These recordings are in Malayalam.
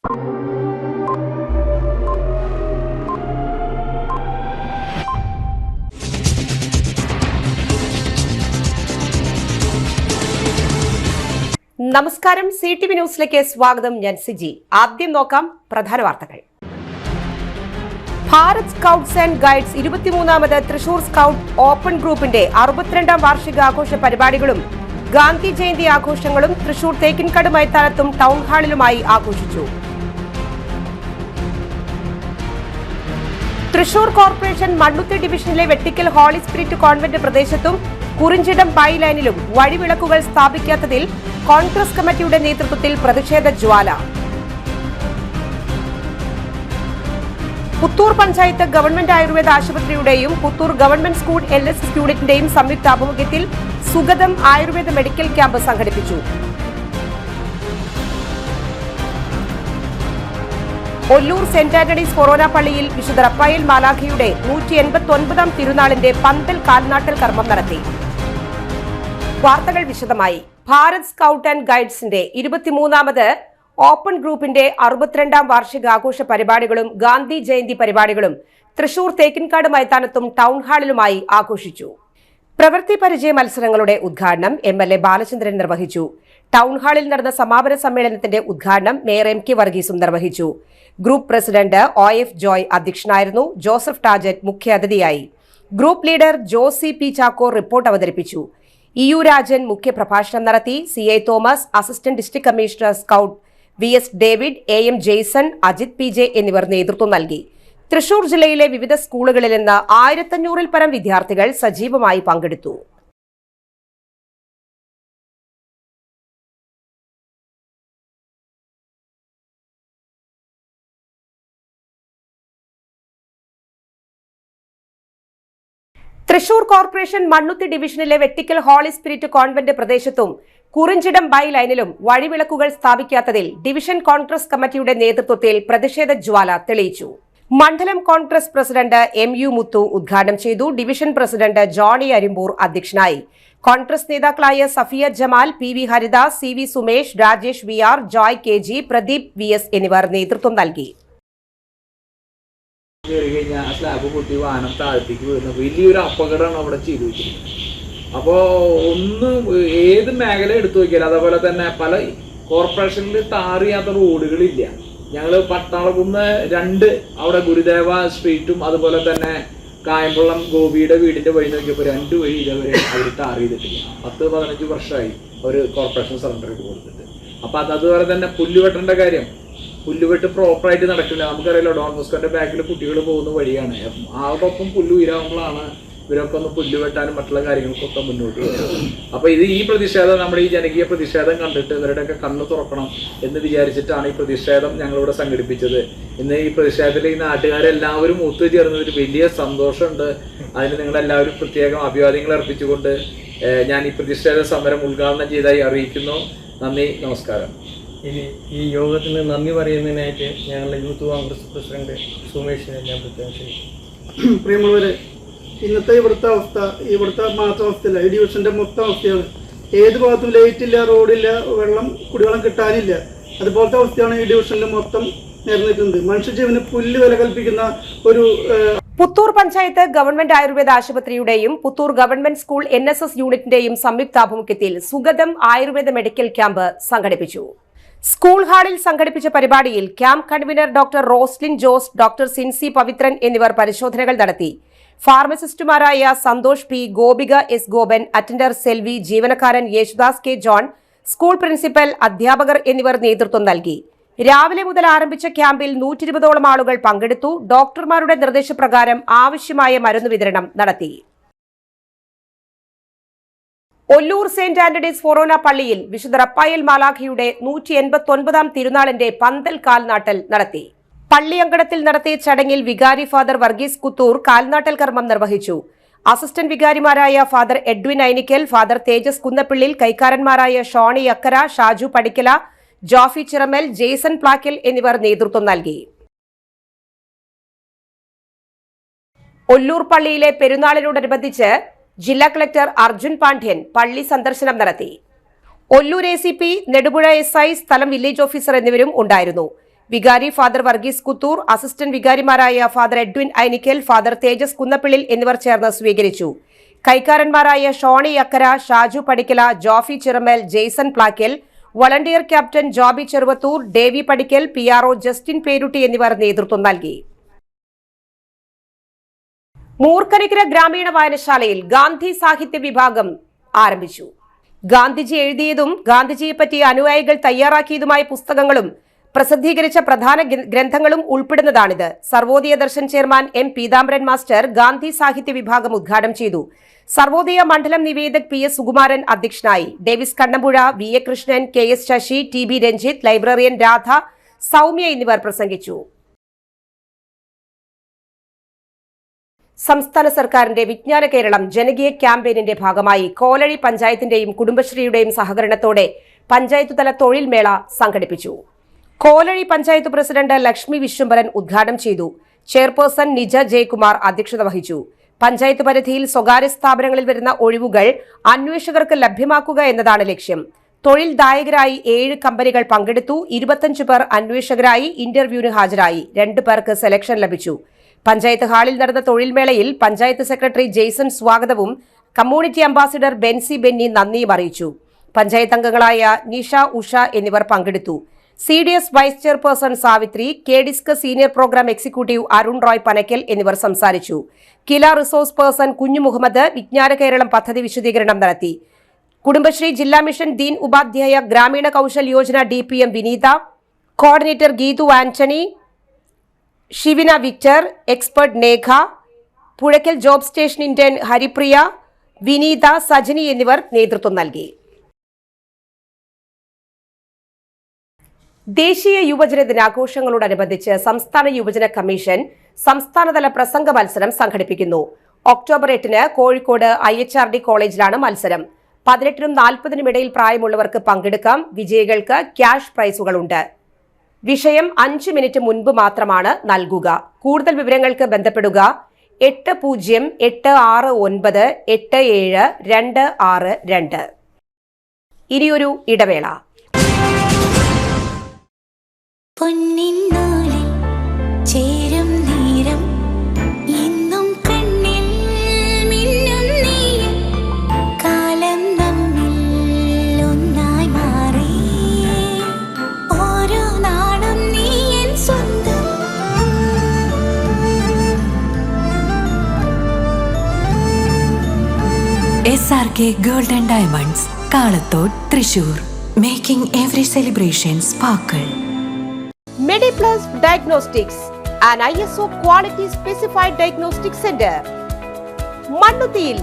നമസ്കാരം, CTV ന്യൂസിലേക്ക് സ്വാഗതം. ഞാൻ സിജി. ആദ്യം നോക്കാം പ്രധാന വാർത്തകൾ. ഭാരത് സ്കൗട്ട്സ് ആൻഡ് ഗൈഡ്സ് 23ാമത് തൃശൂർ സ്കൗട്ട് ഓപ്പൺ ഗ്രൂപ്പിന്റെ 62ാം വാർഷികാഘോഷ പരിപാടികളും ഗാന്ധി ജയന്തി ആഘോഷങ്ങളും തൃശൂർ തേക്കിൻകാട് മൈതാനത്തും ടൗൺ ഹാളിലുമായി ആഘോഷിച്ചു. തൃശൂർ കോർപ്പറേഷൻ മണ്ണുത്തി ഡിവിഷനിലെ വെട്ടിക്കൽ ഹോളി സ്പിരിറ്റ് കോൺവെന്റ് പ്രദേശത്തും കുറിഞ്ചിടം ബൈ ലൈനിലും വഴിവിളക്കുകൾ സ്ഥാപിക്കാത്തതിൽ കോൺഗ്രസ് കമ്മിറ്റിയുടെ നേതൃത്വത്തിൽ പ്രതിഷേധ ജ്വാല. പുത്തൂർ പഞ്ചായത്ത് ഗവൺമെന്റ് ആയുർവേദ ആശുപത്രിയുടെയും പുത്തൂർ ഗവൺമെന്റ് സ്കൂൾ LSS യൂണിറ്റിന്റെയും സംയുക്താഭിമുഖ്യത്തിൽ സുഗതം ആയുർവേദ മെഡിക്കൽ ക്യാമ്പ് സംഘടിപ്പിച്ചു. ഒല്ലൂർ സെന്റ് ആന്റണീസ് ഫൊറോന പള്ളിയിൽ വിശുദ്ധ റഫായേൽ മാലാഖയുടെ 189ാം തിരുനാളിന്റെ പന്തൽ കാൽനാട്ടൽ കർമ്മം നടത്തി. വാർത്തകൾ വിശദമായി. ഭാരത് സ്കൗട്ട് ആൻഡ് ഗൈഡ്സിന്റെ 23ാമത് ഓപ്പൺ ഗ്രൂപ്പിന്റെ 62ാം വാർഷികാഘോഷ പരിപാടികളും ഗാന്ധി ജയന്തി പരിപാടികളും തൃശൂർ തേക്കിൻകാട് മൈതാനത്തും ടൗൺ ഹാളിലുമായി ആഘോഷിച്ചു. പ്രവൃത്തി പരിചയ മത്സരങ്ങളുടെ ഉദ്ഘാടനം MLA ബാലചന്ദ്രൻ നിർവഹിച്ചു. ടൗൺ ഹാളിൽ നടന്ന സമാപന സമ്മേളനത്തിന്റെ ഉദ്ഘാടനം മേയർ MK വർഗീസും നിർവഹിച്ചു. ഗ്രൂപ്പ് പ്രസിഡന്റ് OF ജോയ് അധ്യക്ഷനായിരുന്നു. ജോസഫ് ടാജറ്റ് മുഖ്യാതിഥിയായി. Group leader Josy P Chacko report അവതരിപ്പിച്ചു. EU രാജൻ മുഖ്യപ്രഭാഷണം നടത്തി. CA Thomas, assistant district commissioner scout VS David, AM Jaison, Ajith PJ എന്നിവർ നേതൃത്വം നൽകി. തൃശൂർ ജില്ലയിലെ വിവിധ സ്കൂളുകളിൽ നിന്ന് 1500-ൽ പരം വിദ്യാർത്ഥികൾ സജീവമായി പങ്കെടുത്തു. തൃശൂർ കോർപ്പറേഷൻ മണ്ണുത്തി ഡിവിഷനിലെ വെട്ടിക്കൽ ഹോളി സ്പിരിറ്റ് കോൺവെന്റ് പ്രദേശത്തും കുറിഞ്ചിടം ബൈ ലൈനിലും വഴിവിളക്കുകൾ സ്ഥാപിക്കാത്തതിൽ ഡിവിഷൻ കോൺഗ്രസ് കമ്മിറ്റിയുടെ നേതൃത്വത്തിൽ പ്രതിഷേധ ജ്വാല തെളിയിച്ചു. മണ്ഡലം കോൺഗ്രസ് പ്രസിഡന്റ് MU മുത്തു ഉദ്ഘാടനം ചെയ്തു. ഡിവിഷൻ പ്രസിഡന്റ് ജോണി അരിമ്പൂർ അധ്യക്ഷനായി. കോൺഗ്രസ് നേതാക്കളായ Safiya Jamal, PV Haridas, CV Sumesh, Rajesh VR, Joy KG, Pradeep VS എന്നിവർ നേതൃത്വം നൽകി. കയറി കഴിഞ്ഞാൽ ആ സ്ലാബ് പൊട്ടി വാഹനം താഴത്തേക്ക് വീഴുന്ന വലിയൊരു അപകടമാണ് അവിടെ ചെയ്തു വെച്ചിരിക്കുന്നത്. അപ്പോൾ ഏത് മേഖല എടുത്തു നോക്കിയാൽ അതേപോലെ തന്നെ പല കോർപ്പറേഷനിൽ ടാറിയാത്ത റോഡുകളില്ല. ഞങ്ങൾ പട്ടാളക്കുന്ന് 2 അവിടെ ഗുരുദേവ സ്ട്രീറ്റും അതുപോലെ തന്നെ കായംകുളം ഗോപിയുടെ വീടിൻ്റെ വഴി നോക്കിയപ്പോൾ 2 വഴി ഇതേവരെ അവർ ടാർ ചെയ്തിട്ടില്ല. 10-15 വർഷമായി അവർ കോർപ്പറേഷൻ സറണ്ടർ ചെയ്ത് കൊടുത്തിട്ട്. അപ്പോൾ അതുപോലെ തന്നെ പുല്ലുവെട്ടേണ്ട കാര്യം, പുല്ലുവെട്ട് പ്രോപ്പറായിട്ട് നടക്കില്ല. നമുക്കറിയാലോ, ഡോൺ ബോസ്കോന്റെ ബാക്കിൽ കുട്ടികൾ പോകുന്ന വഴിയാണ്. അതോടൊപ്പം പുല്ല് ഉയരാകുമ്പോഴാണ് ഇവരൊക്കെ ഒന്ന് പുല്ലുവെട്ടാനും മറ്റുള്ള കാര്യങ്ങൾക്കൊക്കെ മുന്നോട്ട് വരുന്നത്. അപ്പോൾ ഈ പ്രതിഷേധം, നമ്മുടെ ഈ ജനകീയ പ്രതിഷേധം കണ്ടിട്ട് ഇവരുടെയൊക്കെ കണ്ണ് തുറക്കണം എന്ന് വിചാരിച്ചിട്ടാണ് ഈ പ്രതിഷേധം ഞങ്ങളിവിടെ സംഘടിപ്പിച്ചത്. ഇന്ന് ഈ പ്രതിഷേധത്തിൽ ഈ നാട്ടുകാരെല്ലാവരും ഒത്തുചേർന്നതിൽ വലിയ സന്തോഷമുണ്ട്. അതിന് നിങ്ങളെല്ലാവരും പ്രത്യേകം അഭിവാദ്യങ്ങൾ അർപ്പിച്ചുകൊണ്ട് ഞാൻ ഈ പ്രതിഷേധ സമരം ഉദ്ഘാടനം ചെയ്തതായി അറിയിക്കുന്നു. നന്ദി, നമസ്കാരം. ഇനി ഈ യോഗത്തിന് നന്ദി പറയുന്നതിനായിട്ട് ഞങ്ങളുടെ യൂത്ത് കോൺഗ്രസ് പ്രസിഡന്റ് സുമേഷിനെ ഞാൻ പ്രത്യേകം ക്ഷണിക്കുന്നു. പ്രിയമുള്ളവരെ, ഇന്നത്തെ ഇവിടുത്തെ മാത്രം അവസ്ഥയില്ല, ഈ ഡിവിഷന്റെ മൊത്തം അവസ്ഥയാണ്. ഏത് ഭാഗത്തും ലൈറ്റ് ഇല്ല, റോഡില്ല, കുടിവെള്ളം കിട്ടാനില്ല. അതുപോലത്തെ അവസ്ഥയാണ് ഈ ഡിവിഷനിൽ മൊത്തം നേർന്നിട്ടുണ്ട്. മനുഷ്യജീവന് പുല്ല് വില കൽപ്പിക്കുന്ന ഒരു പുത്തൂർ പഞ്ചായത്ത് ഗവൺമെന്റ് ആയുർവേദ ആശുപത്രിയുടെയും പുത്തൂർ ഗവൺമെന്റ് സ്കൂൾ NSS യൂണിറ്റിന്റെയും സംയുക്താഭിമുഖ്യത്തിൽ സുഗതം ആയുർവേദ മെഡിക്കൽ ക്യാമ്പ് സംഘടിപ്പിച്ചു. സ്കൂൾ ഹാളിൽ സംഘടിപ്പിച്ച പരിപാടിയിൽ camp convener doctor Roslin Jose, doctor Sincy Pavithran എന്നിവർ പരിശോധനകൾ നടത്തി. ഫാർമസിസ്റ്റുമാരായ Santhosh P, Gopika S Gopan, attender Selvi, ജീവനക്കാരൻ Yesudas K John, school principal, അധ്യാപകർ എന്നിവർ നേതൃത്വം നൽകി. രാവിലെ മുതൽ ആരംഭിച്ച ക്യാമ്പിൽ 120ഓളം ആളുകൾ പങ്കെടുത്തു. ഡോക്ടർമാരുടെ നിർദ്ദേശപ്രകാരം ആവശ്യമായ മരുന്ന് വിതരണം നടത്തി. ഒല്ലൂർ സെന്റ് ആന്റണീസ് ഫൊറോന പള്ളിയിൽ വിശുദ്ധ റഫായേൽ മാലാഖയുടെ 189ാം തിരുനാളിന്റെ പന്തൽ കാൽനാട്ടൽ നടത്തി. പള്ളി അങ്കണത്തിൽ നടത്തിയ ചടങ്ങിൽ വികാരി ഫാദർ വർഗീസ് കുത്തൂർ കാൽനാട്ടൽ കർമ്മം നിർവഹിച്ചു. അസിസ്റ്റന്റ് വികാരിമാരായ ഫാദർ എഡ്വിൻ ഐനിക്കൽ, ഫാദർ തേജസ് കുന്നപ്പിള്ളിൽ, കൈക്കാരന്മാരായ ഷോണി അക്കര, ഷാജു പടിക്കല, ജോഫി ചിറമൽ, ജെയ്സൺ പ്ലാക്കൽ എന്നിവർ നേതൃത്വം നൽകി. ഒല്ലൂർ പള്ളിയിലെ പെരുന്നാളിനോടനുബന്ധിച്ച് ജില്ലാ കളക്ടർ അർജുൻ പാണ്ഡ്യൻ പള്ളി സന്ദർശനം നടത്തി. ഒല്ലൂർ ACP, നെടുപുഴ SI, സ്ഥലം വില്ലേജ് ഓഫീസർ എന്നിവരും ഉണ്ടായിരുന്നു. വികാരി ഫാദർ വർഗീസ് കുത്തൂർ, അസിസ്റ്റന്റ് വികാരിമാരായ ഫാദർ എഡ്വിൻ ഐനിക്കൽ, ഫാദർ തേജസ് കുന്നപ്പിള്ളിൽ എന്നിവർ ചേർന്ന് സ്വീകരിച്ചു. കൈക്കാരന്മാരായ Shoni Akkara, Shaju Padikkala, Jofi Chiramal, Jaison Plakkal, volunteer captain Joby Cheruvathur, Davy Padikkal, PRO Justin Perutty എന്നിവർ നേതൃത്വം നൽകി. മൂർക്കനിക്കര ഗ്രാമീണ വായനശാലയിൽ ഗാന്ധി സാഹിത്യ വിഭാഗം ആരംഭിച്ചു. ഗാന്ധിജി എഴുതിയതും ഗാന്ധിജിയെപ്പറ്റി അനുയായികൾ തയ്യാറാക്കിയതുമായ പുസ്തകങ്ങളും പ്രസിദ്ധീകരിച്ച പ്രധാന ഗ്രന്ഥങ്ങളും ഉൾപ്പെടുന്നതാണിത്. Sarvodaya Darshan chairman M. Peethambaran master Gandhi സാഹിത്യ വിഭാഗം ഉദ്ഘാടനം ചെയ്തു. സർവോദയ മണ്ഡലം നിവേദക് PS സുകുമാരൻ അധ്യക്ഷനായി. Davis Kannampuzha, VA Krishnan, KS Sasi, TB Ranjith, librarian Radha, Soumya എന്നിവർ പ്രസംഗിച്ചു. സംസ്ഥാന സർക്കാരിന്റെ വിജ്ഞാന കേരളം ജനകീയ ക്യാമ്പയിനിന്റെ ഭാഗമായി കോലഴി പഞ്ചായത്തിന്റെയും കുടുംബശ്രീയുടെയും സഹകരണത്തോടെ പഞ്ചായത്ത് തല തൊഴിൽ മേള സംഘടിപ്പിച്ചു. കോലഴി പഞ്ചായത്ത് പ്രസിഡന്റ് ലക്ഷ്മി വിശ്വംഭരൻ ഉദ്ഘാടനം ചെയ്തു. ചെയർപേഴ്സൺ നിജ ജയകുമാർ അധ്യക്ഷത വഹിച്ചു. പഞ്ചായത്ത് പരിധിയിൽ സ്വകാര്യ സ്ഥാപനങ്ങളിൽ വരുന്ന ഒഴിവുകൾ അന്വേഷകർക്ക് ലഭ്യമാക്കുക എന്നതാണ് ലക്ഷ്യം. തൊഴിൽദായകരായി 7 കമ്പനികൾ പങ്കെടുത്തു. 25 പേർ അന്വേഷകരായി ഇന്റർവ്യൂവിന് ഹാജരായി. 2 പേർക്ക് സെലക്ഷൻ ലഭിച്ചു. പഞ്ചായത്ത് ഹാളിൽ നടന്ന തൊഴിൽമേളയിൽ പഞ്ചായത്ത് സെക്രട്ടറി ജെയ്സൺ സ്വാഗതവും കമ്മ്യൂണിറ്റി അംബാസിഡർ ബെൻസി ബെന്നി നന്ദിയും അറിയിച്ചു. പഞ്ചായത്ത് അംഗങ്ങളായ നിഷ, ഉഷ എന്നിവർ പങ്കെടുത്തു. CDS vice chairperson Savithri, KDISC senior programme executive Arun Roy Panakkal എന്നിവർ സംസാരിച്ചു. കില റിസോഴ്സ് പേഴ്സൺ കുഞ്ഞു മുഹമ്മദ് വിജ്ഞാന കേരളം പദ്ധതി വിശദീകരണം നടത്തി. കുടുംബശ്രീ ജില്ലാ mission Deen Upadhyaya Grameena Kaushal Yojana DPM Vineetha, coordinator Geethu Antony, Shivina Victor, expert Negha, Puzhakkal job station intern Haripriya, Vineetha, Sajani എന്നിവർ നേതൃത്വം നൽകി. ദേശീയ യുവജന ദിനാഘോഷങ്ങളോടനുബന്ധിച്ച് സംസ്ഥാന യുവജന കമ്മീഷൻ സംസ്ഥാനതല പ്രസംഗ മത്സരം സംഘടിപ്പിക്കുന്നു. ഒക്ടോബർ 8 കോഴിക്കോട് IHRD കോളേജിലാണ് മത്സരം. 18നും 40നും ഇടയിൽ പ്രായമുള്ളവർക്ക് പങ്കെടുക്കാം. വിജയികൾക്ക് ക്യാഷ് പ്രൈസുകളുണ്ട്. വിഷയം 5 മിനിറ്റ് മുൻപ് മാത്രമാണ് നൽകുക. കൂടുതൽ വിവരങ്ങൾക്ക് ബന്ധപ്പെടുക 8086987262. ഇനിയൊരു ഇടവേള. ചേരും നേരം ഇന്നും കണ്ണിൽ മിന്നും നീയും കാലം നമ്മിൽ ഒന്നായി മാറി ഓരോ നാടും നീ എൻ സ്വന്തം SRK Gold and Diamonds, Kalathode, Thrissur. Making every celebration sparkle. Mediplus Diagnostics, an ISO quality specified diagnostic center. മണ്ണുത്തിയിൽ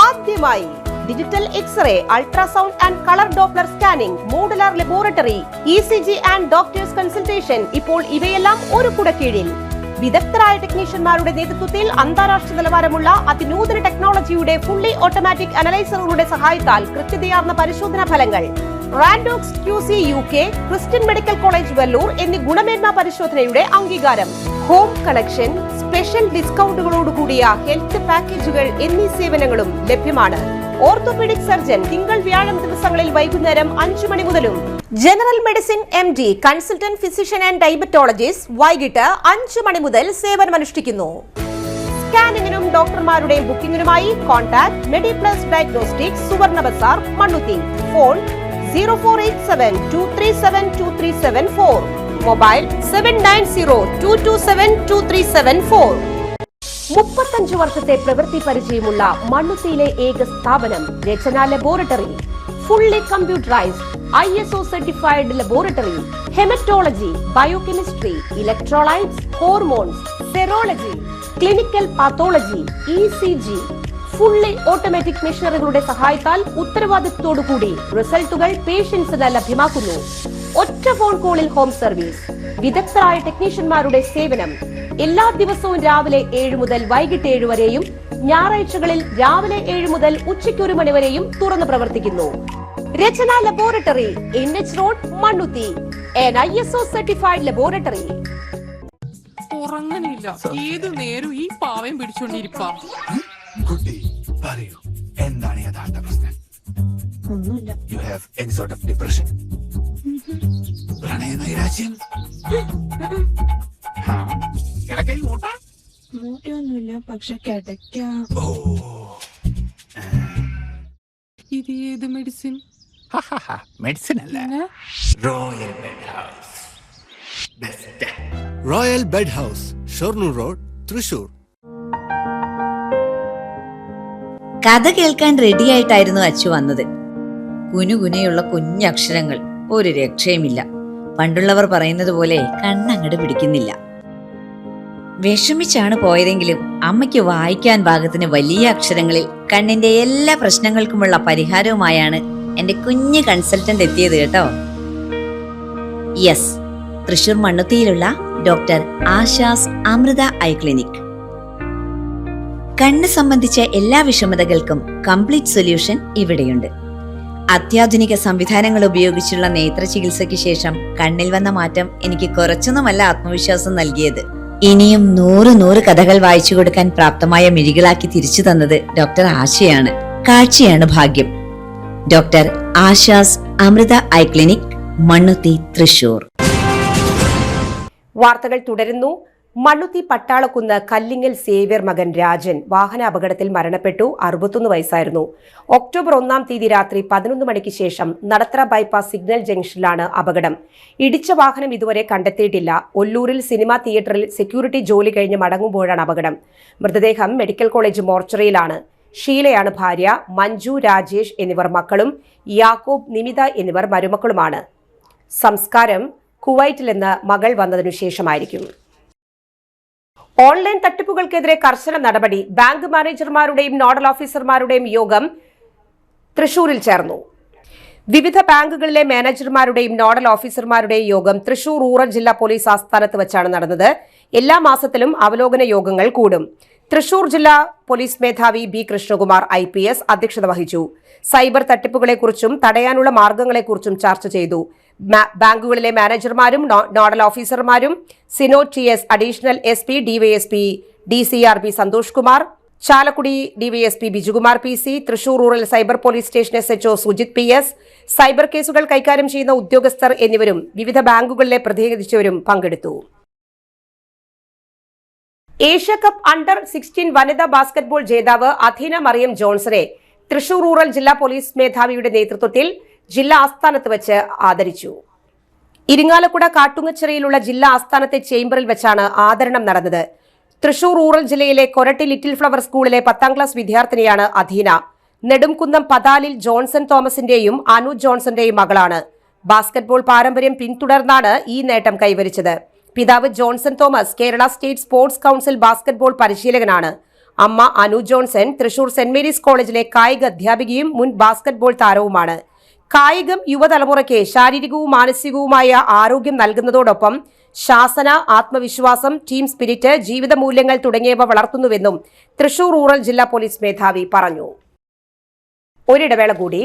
ആദ്യമായി digital X-ray, ultrasound and colour Doppler scanning, modular laboratory, ECG and doctors consultation. ഇപ്പോൾ ഇവയെല്ലാം ഒരു കുടക്കീഴിൽ. വിദഗ്ധരായ ടെക്നീഷ്യന്മാരുടെ നേതൃത്വത്തിൽ അന്താരാഷ്ട്ര നിലവാരമുള്ള അതിനൂതന ടെക്നോളജിയുടെ ഫുള്ളി ഓട്ടോമാറ്റിക് അനലൈസറുകളുടെ സഹായത്താൽ കൃത്യതയാർന്ന പരിശോധനാ ഫലങ്ങൾ. റാൻഡോക്സ് QC UK, Christian medical college Vellore എന്നീ ഗുണമേന്മ പരിശോധനയുടെ അംഗീകാരം. ഹോം കളക്ഷൻ, സ്പെഷ്യൽ ഡിസ്കൗണ്ടുകളോടുകൂടിയ ഹെൽത്ത് പാക്കേജുകൾ എന്നീ സേവനങ്ങളും ലഭ്യമാണ്. ഓർത്തോപീഡിക് സർജൻ തിങ്കൾ വ്യാഴം ദിവസങ്ങളിൽ വൈകുന്നേരം 5 മണി മുതലും general medicine MD, consultant physician and diabetologist വൈകിട്ട് 5 മണി മുതൽ സേവനമനുഷ്ഠിക്കുന്നു. സ്കാനിങ്ങിനും ഡോക്ടർമാരുടെയും ബുക്കിംഗിനുമായി കോൺടാക്ട് മെഡിപ്ലസ് ഡയഗ്നോസ്റ്റിക്സ്, സുവർണ ബസാർ, മണ്ണുത്തി. Phone 0487237237 mobile 7902272374. 35 വർഷത്തെ പ്രവൃത്തി പരിചയമുള്ള മണ്ണുത്തിയിലെ ഏക സ്ഥാപനം Rachana laboratory. Fully computerised ISO certified laboratory. Haematology, biochemistry, electrolytes, hormones, serology, clinical pathology, ECG. Fully automatic മെഷീനറികളുടെ സഹായത്താൽ ഉത്തരവാദിത്വത്തോടുകൂടി റിസൾട്ടുകൾ പേഷ്യൻസിന് ലഭ്യമാക്കുന്നു. ഒറ്റ ഫോൺ കോളിൽ ഹോം സർവീസ്. വിദഗ്ധരായ ടെക്നീഷ്യന്മാരുടെ സേവനം. എല്ലാ ദിവസവും രാവിലെ 7 മുതൽ വൈകിട്ട് 7 വരെയും ഞായറാഴ്ചകളിൽ രാവിലെ 7 മുതൽ ഉച്ചയ്ക്ക് 1 മണി വരെയും തുറന്നു പ്രവർത്തിക്കുന്നു. Rachana laboratory, NH road, Mannuthy. an ISO certified laboratory. ഉറങ്ങണില്ല, ഏതു നേരം ഈ പാവം പിടിച്ചോണ്ടിരിപ്പാ. കുട്ടി പറയൂ, എന്താണ് യഥാർത്ഥ പ്രശ്നം? ഒന്നുമില്ല. You have any sort of depression, പ്രണയ നൈരാശ്യം, മൂട്ടയൊന്നുമില്ല, പക്ഷെ കിടക്കാം. ഇത് ഏത് മെഡിസിൻ? മെഡിസിൻ അല്ല, royal bed house. Best royal bed house, Shoranur road, Thrissur. കഥ കേൾക്കാൻ റെഡിയായിട്ടായിരുന്നു അച്ചു വന്നത്. കുനുകുനയുള്ള കുഞ്ഞക്ഷരങ്ങൾ, ഒരു രക്ഷയുമില്ല. പണ്ടുള്ളവർ പറയുന്നത് പോലെ കണ്ണങ്ങട് പിടിക്കുന്നില്ല. വിഷമിച്ചാണ് പോയതെങ്കിലും അമ്മയ്ക്ക് വായിക്കാൻ പാകത്തിന് വലിയ അക്ഷരങ്ങളിൽ കണ്ണിന്റെ എല്ലാ പ്രശ്നങ്ങൾക്കുമുള്ള പരിഹാരവുമായാണ് എന്റെ കുഞ്ഞ് കൺസൾട്ടന്റ് എത്തിയത് കേട്ടോ. യെസ്, തൃശൂർ മണ്ണുത്തിയിലുള്ള doctor Asha's Amrita eye clinic. കണ്ണ് സംബന്ധിച്ച എല്ലാ വിഷമതകൾക്കും കംപ്ലീറ്റ് സൊല്യൂഷൻ ഇവിടെയുണ്ട്. അത്യാധുനിക സംവിധാനങ്ങൾ ഉപയോഗിച്ചുള്ള നേത്ര ചികിത്സയ്ക്ക് ശേഷം കണ്ണിൽ വന്ന മാറ്റം എനിക്ക് കുറച്ചൊന്നുമല്ല ആത്മവിശ്വാസം നൽകിയത്. ഇനിയും 100 കഥകൾ വായിച്ചു കൊടുക്കാൻ പ്രാപ്തമായ മിഴികളാക്കി തിരിച്ചു തന്നത് ഡോക്ടർ ആശയാണ്. കാഴ്ചയാണ് ഭാഗ്യം. Doctor Asha's Amrita eye clinic, Mannuthy, Thrissur. വാർത്തകൾ തുടരുന്നു. മണ്ണുത്തി പട്ടാളക്കുന്ന് കല്ലിങ്ങൽ സേവ്യർ മകൻ രാജൻ വാഹനാപകടത്തിൽ മരണപ്പെട്ടു. 61 വയസ്സായിരുന്നു. ഒക്ടോബർ 1-ാം തീയതി രാത്രി 11 മണിക്ക് ശേഷം നടത്തറ ബൈപ്പാസ് സിഗ്നൽ ജംഗ്ഷനിലാണ് അപകടം. ഇടിച്ച വാഹനം ഇതുവരെ കണ്ടെത്തിയിട്ടില്ല. ഒല്ലൂരിൽ സിനിമാ തിയേറ്ററിൽ സെക്യൂരിറ്റി ജോലി കഴിഞ്ഞ് മടങ്ങുമ്പോഴാണ് അപകടം. മൃതദേഹം മെഡിക്കൽ കോളേജ് മോർച്ചറിയിലാണ്. ഷീലയാണ് ഭാര്യ. മഞ്ജു, രാജേഷ് എന്നിവർ മക്കളും, യാക്കോബ്, നിമിത എന്നിവർ മരുമക്കളുമാണ്. സംസ്കാരം കുവൈറ്റിൽ നിന്ന് മകൾ വന്നതിനു ശേഷമായിരിക്കും. ഓൺലൈൻ തട്ടിപ്പുകൾക്കെതിരെ കർശന നടപടി. ബാങ്ക് മാനേജർമാരുടെയും നോഡൽ ഓഫീസർമാരുടെയും യോഗം തൃശൂരിൽ ചേർന്നു. വിവിധ ബാങ്കുകളിലെ മാനേജർമാരുടെയും നോഡൽ ഓഫീസർമാരുടെയും യോഗം തൃശൂർ റൂറൽ ജില്ലാ പോലീസ് ആസ്ഥാനത്ത് വെച്ചാണ് നടന്നത്. എല്ലാ മാസത്തിലും അവലോകന യോഗങ്ങൾ കൂടും. തൃശൂർ ജില്ലാ പോലീസ് മേധാവി ബി കൃഷ്ണകുമാർ IPS അധ്യക്ഷത വഹിച്ചു. സൈബർ തട്ടിപ്പുകളെക്കുറിച്ചും തടയാനുള്ള മാർഗങ്ങളെക്കുറിച്ചും ചർച്ച ചെയ്തു. ബാങ്കുകളിലെ മാനേജർമാരും നോഡൽ ഓഫീസർമാരും Sino TS additional SP DYSP DCRB Santhosh Kumar, Chalakudy DYSP Bijukumar PC, Thrissur rural cyber police station SHO Sujith PS, cyber കേസുകൾ കൈകാര്യം ചെയ്യുന്ന ഉദ്യോഗസ്ഥർ എന്നിവരും വിവിധ ബാങ്കുകളിലെ പ്രതിനിധിച്ചവരും പങ്കെടുത്തു. ഏഷ്യ കപ്പ് അണ്ടർ-16 വനിതാ ബാസ്കറ്റ്ബോൾ ജേതാവ് അഥീന മറിയം ജോൺസനെ തൃശൂർ റൂറൽ ജില്ലാ പോലീസ് മേധാവിയുടെ നേതൃത്വത്തിൽ ജില്ലാ ആസ്ഥാനത്ത് വെച്ച് ആദരിച്ചു. ഇരിങ്ങാലക്കുട കാട്ടുങ്ങച്ചിറയിലുള്ള ജില്ലാ ആസ്ഥാനത്തെ ചേംബറിൽ വെച്ചാണ് ആദരണം നടന്നത്. തൃശൂർ റൂറൽ ജില്ലയിലെ കൊരട്ടി ലിറ്റിൽ ഫ്ലവർ സ്കൂളിലെ 10ാം ക്ലാസ് വിദ്യാർത്ഥിനിയാണ് അഥീന. നെടുംകുന്നം പതാലിൽ ജോൺസൺ തോമസിന്റെയും അനു ജോൺസന്റെയും മകളാണ്. ബാസ്കറ്റ്ബോൾ പാരമ്പര്യം പിന്തുടർന്നാണ് ഈ നേട്ടം കൈവരിച്ചത്. പിതാവ് Johnson Thomas Kerala State Sports Council basketball പരിശീലകനാണ്. അമ്മ അനു ജോൺസൺ തൃശൂർ സെന്റ് മേരീസ് കോളേജിലെ കായിക അധ്യാപികയും മുൻ ബാസ്കറ്റ്ബോൾ താരവുമാണ്. കായികം യുവതലമുറയ്ക്ക് ശാരീരികവും മാനസികവുമായ ആരോഗ്യം നൽകുന്നതോടൊപ്പം ശാസന, ആത്മവിശ്വാസം, ടീം സ്പിരിറ്റ്, ജീവിത മൂല്യങ്ങൾ തുടങ്ങിയവ വളർത്തുന്നുവെന്നും തൃശൂർ റൂറൽ ജില്ലാ പോലീസ് മേധാവി പറഞ്ഞു. ഒരിടവേള കൂടി.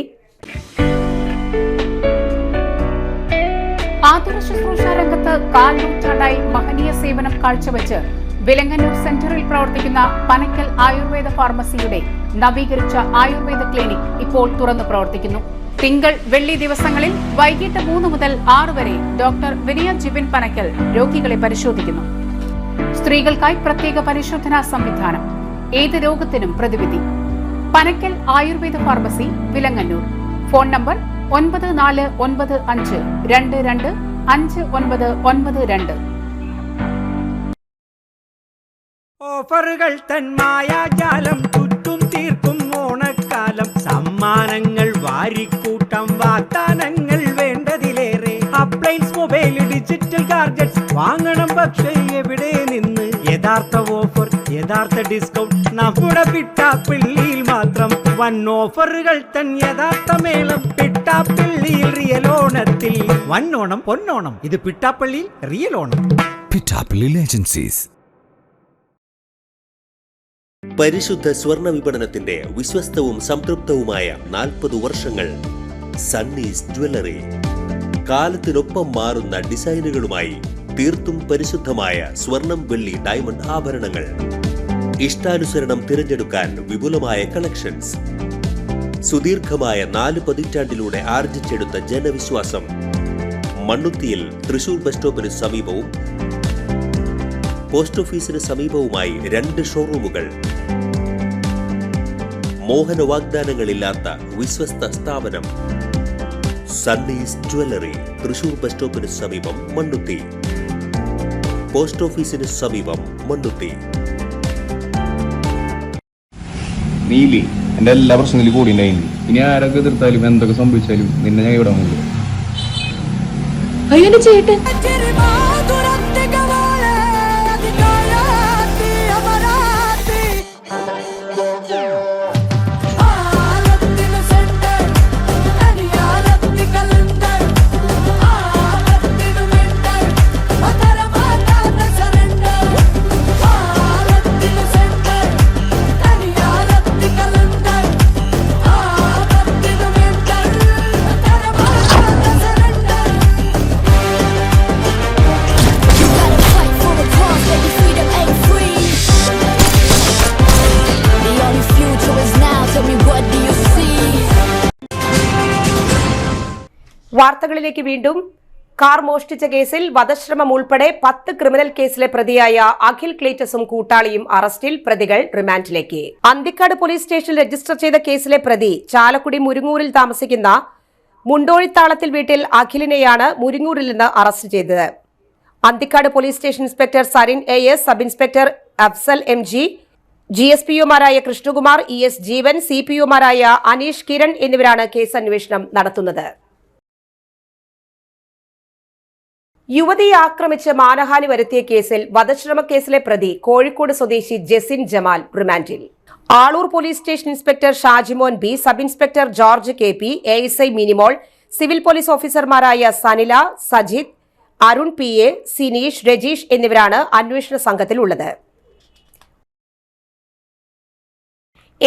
ആതുര ശുശ്രൂഷ രംഗത്ത് 4 നൂറ്റാണ്ടായി മഹനീയ സേവനം കാഴ്ചവെച്ച് വിലങ്ങന്നൂർ സെന്ററിൽ പ്രവർത്തിക്കുന്ന പനക്കൽ ആയുർവേദ ഫാർമസിയുടെ നവീകരിച്ച ആയുർവേദ ക്ലിനിക് ഇപ്പോൾ തുറന്നു പ്രവർത്തിക്കുന്നു. തിങ്കൾ, വെള്ളി ദിവസങ്ങളിൽ വൈകിട്ട് 3 മുതൽ 6 വരെ ഡോക്ടർ വിനയ ജിബിൻ പനക്കൽ രോഗികളെ പരിശോധിക്കുന്നു. സ്ത്രീകൾക്കായി പ്രത്യേക പരിശോധനാ സംവിധാനം. ഏത് രോഗത്തിനും പ്രതിവിധി. Panakkal Ayurveda pharmacy, Vilangannur. Phone number 9495225992. ഓഫറുകൾ തൻ മായാജാലം, ചുറ്റും തീർക്കും ഓണക്കാലം. സമ്മാനങ്ങൾ വാരിക്കൂട്ടം, വാഗ്ദാനങ്ങൾ വേണ്ടതിലേറെ. അപ്ലയൻസ്, മൊബൈൽ, ഡിജിറ്റൽ ഗാഡ്ജറ്റ്സ് വാങ്ങണം, പക്ഷേ എവിടെ നിന്ന്? യഥാർത്ഥ ഓഫർ, യഥാർത്ഥ ഡിസ്കൗണ്ട് നമ്മുടെ പിട്ടാപ്പിള്ളിയിൽ മാത്രം. വൻ ഓഫറുകൾ തൻ യഥാർത്ഥ മേളം പിട്ടാപ്പിള്ളിയിൽ. റിയൽ ഓണത്തിൽ വന്നോണം പൊന്നോണം. ഇത് പിട്ടാപ്പള്ളിയിൽ റിയൽ ഓണം. പിട്ടാപ്പിള്ളി ഏജൻസീസ്. പരിശുദ്ധ സ്വർണ്ണ വിപണനത്തിന്റെ വിശ്വസ്തവും സംതൃപ്തവുമായ 40 വർഷങ്ങൾ. സണ്ണീസ് ജ്വല്ലറി. കാലത്തിനൊപ്പം മാറുന്ന ഡിസൈനുകളുമായി തീർത്തും പരിശുദ്ധമായ സ്വർണം, വെള്ളി, ഡയമണ്ട് ആഭരണങ്ങൾ. ഇഷ്ടാനുസരണം തിരഞ്ഞെടുക്കാൻ വിപുലമായ കളക്ഷൻസ്. സുദീർഘമായ 4 പതിറ്റാണ്ടിലൂടെ ആർജിച്ചെടുത്ത ജനവിശ്വാസം. മണ്ണുത്തിയിൽ തൃശൂർ ബസ് സ്റ്റോപ്പിന് സമീപവും പോസ്റ്റ് ഓഫീസിന് സമീപവുമായി 2 ഷോറൂമുകൾ. മോഹന വാഗ്ദാനങ്ങളില്ലാത്ത വിശ്വസ്ത സ്ഥാപനം സണ്ണീസ് ജ്വല്ലറി, തൃശൂർ ബസ് സ്റ്റോപ്പിന് സമീപം മണ്ണുത്തി, പോസ്റ്റ് ഓഫീസിന് സമീപം മണ്ണുത്തി. നീലി എന്റെ എല്ലാ പ്രശ്നത്തിലും കൂടി ഉണ്ടായിരുന്നു. ഇനി ആരൊക്കെ എതിർത്താലും എന്തൊക്കെ സംഭവിച്ചാലും നിന്നെ ഞാൻ ഇവിടെ വന്നില്ല. അയ്യോ ചേട്ടൻ വാർത്തകളിലേക്ക് വീണ്ടും. കാർ മോഷ്ടിച്ച കേസിൽ വധശ്രമം ഉൾപ്പെടെ 10 ക്രിമിനൽ കേസിലെ പ്രതിയായ അഖിൽ ക്ലീറ്റസും കൂട്ടാളിയും അറസ്റ്റിൽ. പ്രതികൾ റിമാൻഡിലേക്ക്. അന്തിക്കാട് പോലീസ് സ്റ്റേഷനിൽ രജിസ്റ്റർ ചെയ്ത കേസിലെ പ്രതി ചാലക്കുടി മുരിങ്ങൂരിൽ താമസിക്കുന്ന മുണ്ടോഴിത്താളത്തിൽ വീട്ടിൽ അഖിലിനെയാണ് മുരിങ്ങൂരിൽ നിന്ന് അറസ്റ്റ് ചെയ്തത്. Anthikad police station inspector Sarin AS, sub inspector Afsal MG, GSPOമാരായ കൃഷ്ണകുമാർ, ES ജീവൻ, CPOമാരായ അനീഷ് കിരൺ എന്നിവരാണ് കേസ് അന്വേഷണം നടത്തുന്നത്. യുവതിയെ ആക്രമിച്ച് മാനഹാനി വരുത്തിയ കേസിൽ വധശ്രമ കേസിലെ പ്രതി കോഴിക്കോട് സ്വദേശി ജെസിൻ ജമാൽ റിമാൻഡിൽ. Aloor police station inspector Shajimon B, sub inspector George KP, ASI Minimol, civil police ഓഫീസർമാരായ സനില, സജിത്, അരുൺ PA, സിനീഷ്, രജീഷ് എന്നിവരാണ് അന്വേഷണ സംഘത്തിലുള്ളത്.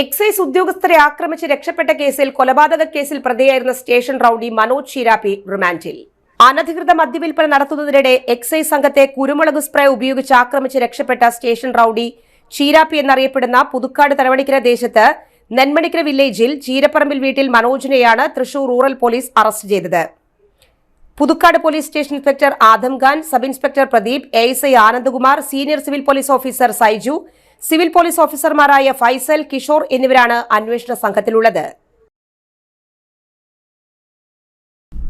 എക്സൈസ് ഉദ്യോഗസ്ഥരെ ആക്രമിച്ച് രക്ഷപ്പെട്ട കേസിൽ കൊലപാതക കേസിൽ പ്രതിയായിരുന്ന സ്റ്റേഷൻ റൌഡി മനോജ് ഷീരാപ്പി റിമാൻഡിൽ. അനധികൃത മദ്യവിൽപ്പന നടത്തുന്നതിനിടെ എക്സൈസ് സംഘത്തെ കുരുമുളക് സ്പ്രേ ഉപയോഗിച്ച് ആക്രമിച്ച് രക്ഷപ്പെട്ട സ്റ്റേഷൻ റൌഡി ഷീരാപ്പി എന്നറിയപ്പെടുന്ന പുതുക്കാട് തലവണിക്കര ദേശത്ത് നെന്മണിക്കര വില്ലേജിൽ ചീരപ്പറമ്പിൽ വീട്ടിൽ മനോജിനെയാണ് തൃശൂർ റൂറൽ പോലീസ് അറസ്റ്റ് ചെയ്തത്. Puthukkad police station inspector Adam Khan, sub inspector Pradeep, ASI Anandakumar, senior civil police officer Saiju, civil police ഓഫീസർമാരായ ഫൈസൽ, കിഷോർ എന്നിവരാണ് അന്വേഷണ സംഘത്തിലുള്ളത്.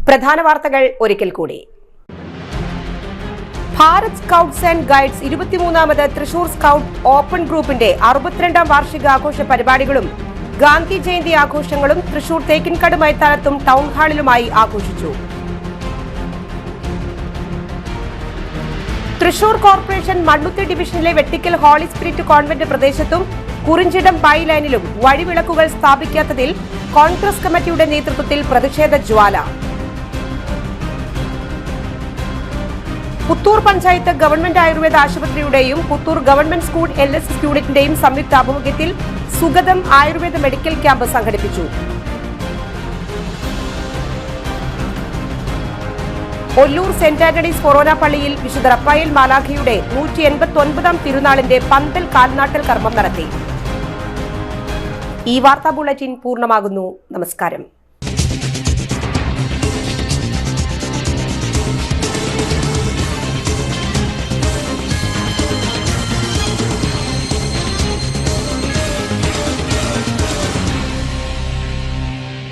പ്രധാന വാർത്തകൾ ഒരിക്കൽ കൂടി. ഭാരത് സ്കൗട്ട്സ് ആൻഡ് ഗൈഡ്സ് 23ാമത് തൃശൂർ സ്കൗട്ട് ഓപ്പൺ ഗ്രൂപ്പിന്റെ 62ാം വാർഷികാഘോഷ പരിപാടികളും ഗാന്ധി ജയന്തി ആഘോഷങ്ങളും തൃശൂർ തേക്കിൻകാട് മൈതാനത്തും ടൗൺ ഹാളിലുമായി ആഘോഷിച്ചു. തൃശൂർ കോർപ്പറേഷൻ മണ്ണുത്തി ഡിവിഷനിലെ വെട്ടിക്കൽ ഹോളി സ്പിരിറ്റ് കോൺവെന്റ് പ്രദേശത്തും കുറിഞ്ചിടം ബൈ ലൈനിലും വഴിവിളക്കുകൾ സ്ഥാപിക്കാത്തതിൽ കോൺഗ്രസ് കമ്മിറ്റിയുടെ നേതൃത്വത്തിൽ പ്രതിഷേധ ജ്വാല. പുത്തൂർ പഞ്ചായത്ത് ഗവൺമെന്റ് ആയുർവേദ ആശുപത്രിയുടെയും പുത്തൂർ ഗവൺമെന്റ് സ്കൂൾ LSS യൂണിറ്റിന്റെയും സംയുക്ത ആഭിമുഖ്യത്തിൽ സുഗതം ആയുർവേദ മെഡിക്കൽ ക്യാമ്പ് സംഘടിപ്പിച്ചു. ഒല്ലൂർ സെന്റ് ആന്റണീസ് ഫൊറോന പള്ളിയിൽ വിശുദ്ധ റഫായേൽ മാലാഖയുടെ 189ാം തിരുനാളിന്റെ പന്തൽ കാൽനാട്ടൽ കർമ്മം നടത്തി. ഈ വാർത്താ ബുള്ളറ്റിൻ പൂർണ്ണമാകുന്നു. നമസ്കാരം.